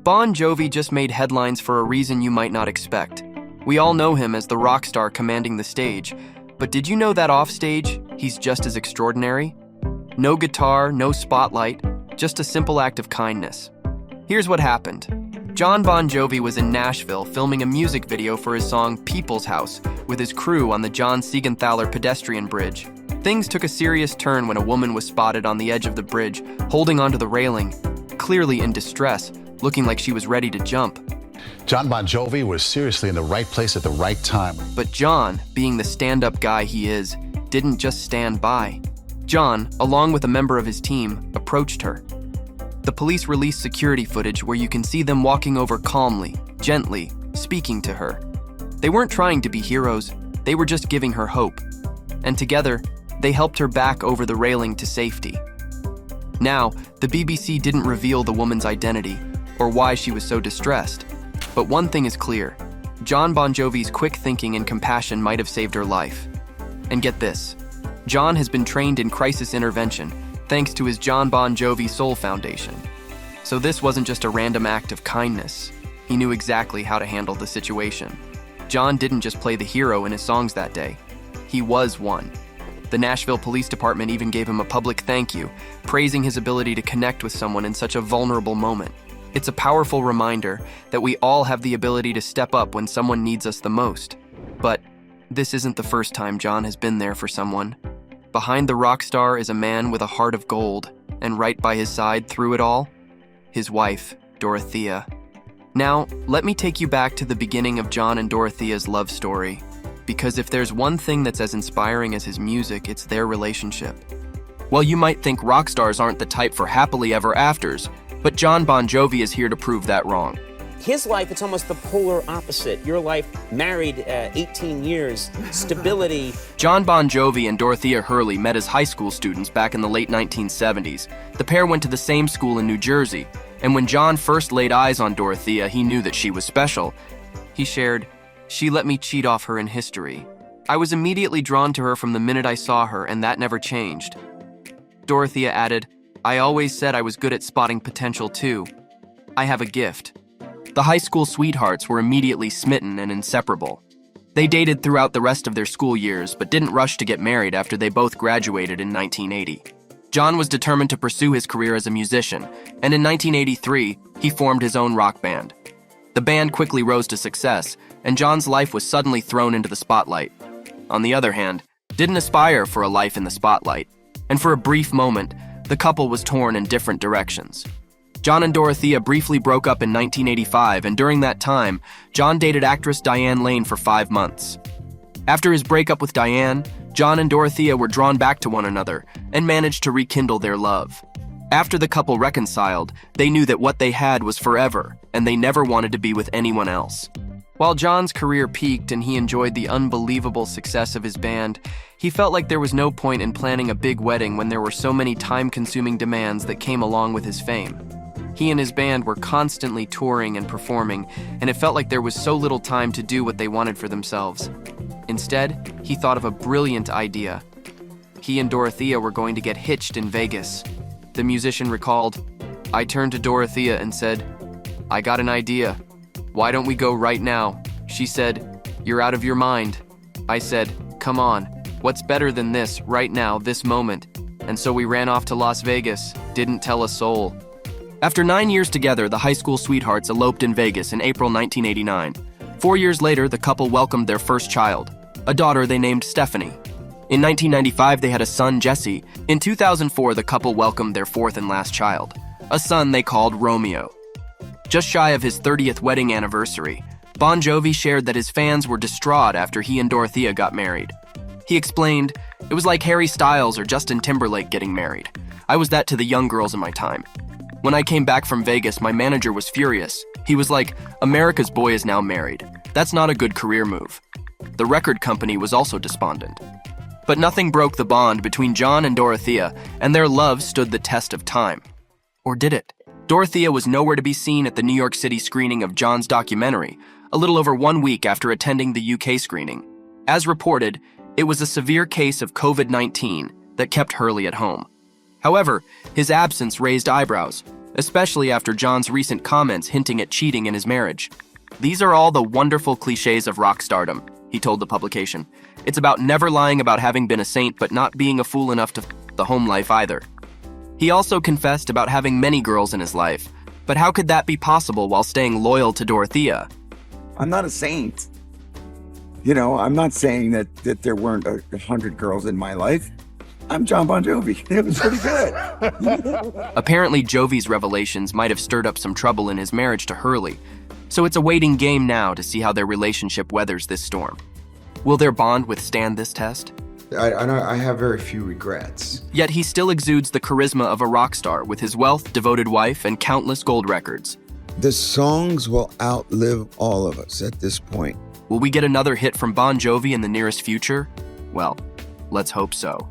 Bon Jovi just made headlines for a reason you might not expect. We all know him as the rock star commanding the stage, but did you know that offstage, he's just as extraordinary? No guitar, no spotlight, just a simple act of kindness. Here's what happened. Jon Bon Jovi was in Nashville filming a music video for his song People's House with his crew on the John Seigenthaler pedestrian bridge. Things took a serious turn when a woman was spotted on the edge of the bridge, holding onto the railing, clearly in distress, looking like she was ready to jump. Jon Bon Jovi was seriously in the right place at the right time. But John, being the stand-up guy he is, didn't just stand by. John, along with a member of his team, approached her. The police released security footage where you can see them walking over calmly, gently, speaking to her. They weren't trying to be heroes, they were just giving her hope. And together, they helped her back over the railing to safety. Now, the BBC didn't reveal the woman's identity or why she was so distressed. But one thing is clear, Jon Bon Jovi's quick thinking and compassion might have saved her life. And get this, John has been trained in crisis intervention thanks to his Jon Bon Jovi Soul Foundation. So this wasn't just a random act of kindness. He knew exactly how to handle the situation. John didn't just play the hero in his songs that day. He was one. The Nashville Police Department even gave him a public thank you, praising his ability to connect with someone in such a vulnerable moment. It's a powerful reminder that we all have the ability to step up when someone needs us the most. But this isn't the first time John has been there for someone. Behind the rock star is a man with a heart of gold, and right by his side through it all, his wife, Dorothea. Now, let me take you back to the beginning of John and Dorothea's love story, because if there's one thing that's as inspiring as his music, it's their relationship. Well, you might think rock stars aren't the type for happily ever afters, but Jon Bon Jovi is here to prove that wrong. His life, it's almost the polar opposite. Your life, married 18 years, stability. Jon Bon Jovi and Dorothea Hurley met as high school students back in the late 1970s. The pair went to the same school in New Jersey, and when John first laid eyes on Dorothea, he knew that she was special. He shared, "She let me cheat off her in history. I was immediately drawn to her from the minute I saw her, and that never changed." Dorothea added, "I always said I was good at spotting potential too. I have a gift." The high school sweethearts were immediately smitten and inseparable. They dated throughout the rest of their school years, but didn't rush to get married after they both graduated in 1980. John was determined to pursue his career as a musician, and in 1983, he formed his own rock band. The band quickly rose to success, and John's life was suddenly thrown into the spotlight. On the other hand, didn't aspire for a life in the spotlight, and for a brief moment, the couple was torn in different directions. John and Dorothea briefly broke up in 1985, and during that time, John dated actress Diane Lane for 5 months. After his breakup with Diane, John and Dorothea were drawn back to one another and managed to rekindle their love. After the couple reconciled, they knew that what they had was forever, and they never wanted to be with anyone else. While John's career peaked and he enjoyed the unbelievable success of his band, he felt like there was no point in planning a big wedding when there were so many time-consuming demands that came along with his fame. He and his band were constantly touring and performing, and it felt like there was so little time to do what they wanted for themselves. Instead, he thought of a brilliant idea. He and Dorothea were going to get hitched in Vegas. The musician recalled, "I turned to Dorothea and said, 'I got an idea. Why don't we go right now?' She said, 'You're out of your mind.' I said, 'Come on, what's better than this, right now, this moment?' And so we ran off to Las Vegas, didn't tell a soul." After 9 years together, the high school sweethearts eloped in Vegas in April 1989. 4 years later, the couple welcomed their first child, a daughter they named Stephanie. In 1995, they had a son, Jesse. In 2004, the couple welcomed their fourth and last child, a son they called Romeo. Just shy of his 30th wedding anniversary, Bon Jovi shared that his fans were distraught after he and Dorothea got married. He explained, "It was like Harry Styles or Justin Timberlake getting married. I was that to the young girls in my time. When I came back from Vegas, my manager was furious. He was like, 'America's boy is now married. That's not a good career move.' The record company was also despondent. But nothing broke the bond between John and Dorothea, and their love stood the test of time. Or did it? Dorothea was nowhere to be seen at the New York City screening of John's documentary, a little over 1 week after attending the UK screening. As reported, it was a severe case of COVID-19 that kept Hurley at home. However, his absence raised eyebrows. especially after John's recent comments hinting at cheating in his marriage. "These are all the wonderful cliches of rock stardom," he told the publication. "It's about never lying about having been a saint but not being a fool enough to the home life either." He also confessed about having many girls in his life, but how could that be possible while staying loyal to Dorothea? I'm not a saint. You know, I'm not saying that there weren't 100 girls in my life. I'm Jon Bon Jovi. It was pretty good. Apparently, Jovi's revelations might have stirred up some trouble in his marriage to Hurley, so it's a waiting game now to see how their relationship weathers this storm. Will their bond withstand this test? I have very few regrets. Yet he still exudes the charisma of a rock star with his wealth, devoted wife, and countless gold records. The songs will outlive all of us at this point. Will we get another hit from Bon Jovi in the nearest future? Well, let's hope so.